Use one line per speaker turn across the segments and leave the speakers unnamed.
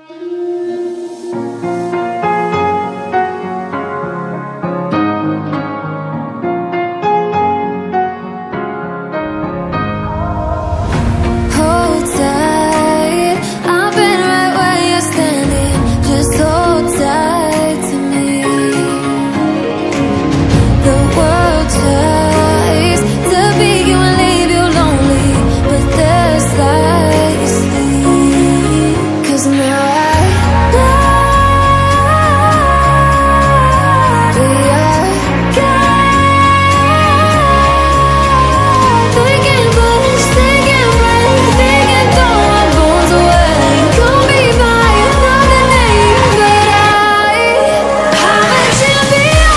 Hold tight, I've been right where you're standing. Just hold tight to me. The world tries to beat you and leave you lonely, but there's light you sleep. 'Cause now I know we are God. They can push, they can break, they can throw our bones away. Call me by another name, but I'm a champion.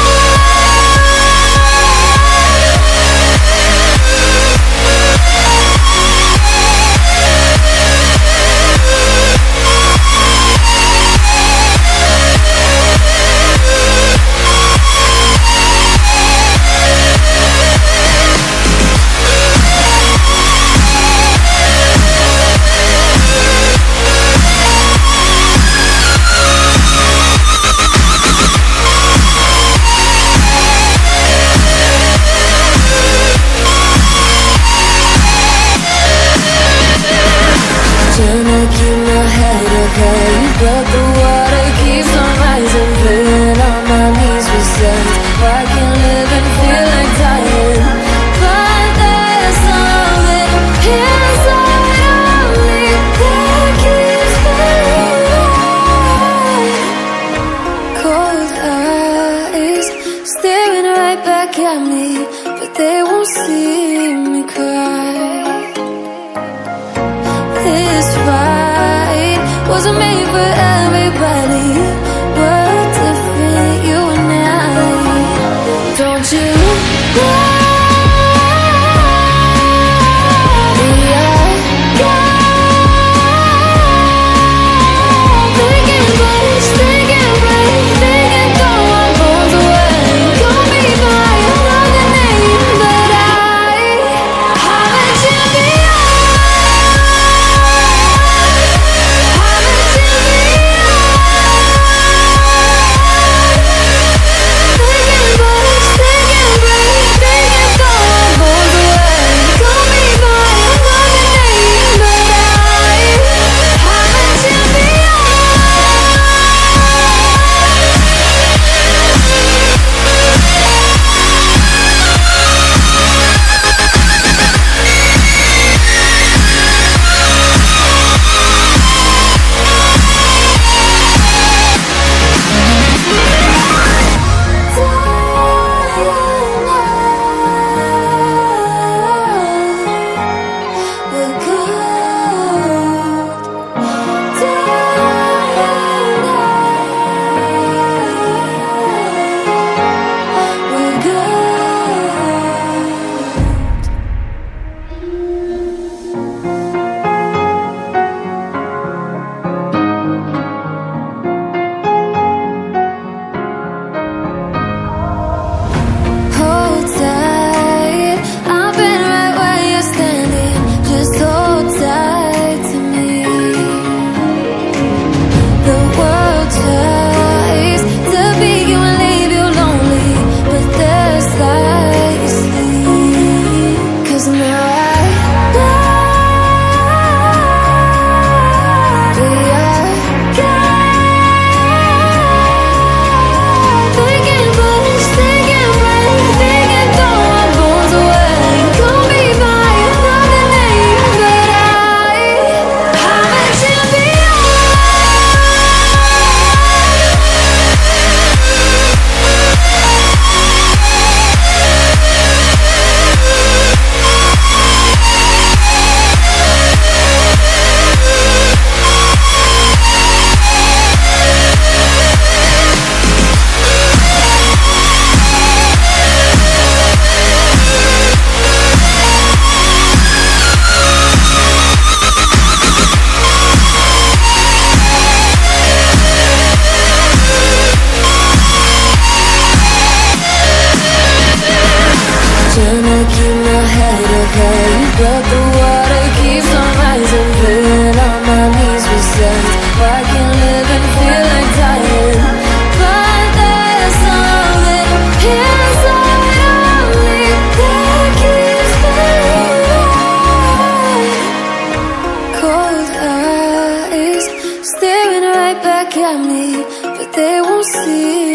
Trying to keep my head up high, but the water keeps on rising. Feeling on my knees besides, I can live and feel like dying, but there's something inside of me that keeps me alive. Cold eyes staring right back at me, but they won't see me cry. This fight wasn't made for everybody. We're different, you and I. Don't you know? We are God. They can push, they can break, they can throw our bones away. Call me by another name, but I'm a champion. I'm a champion. back at me, but they won't see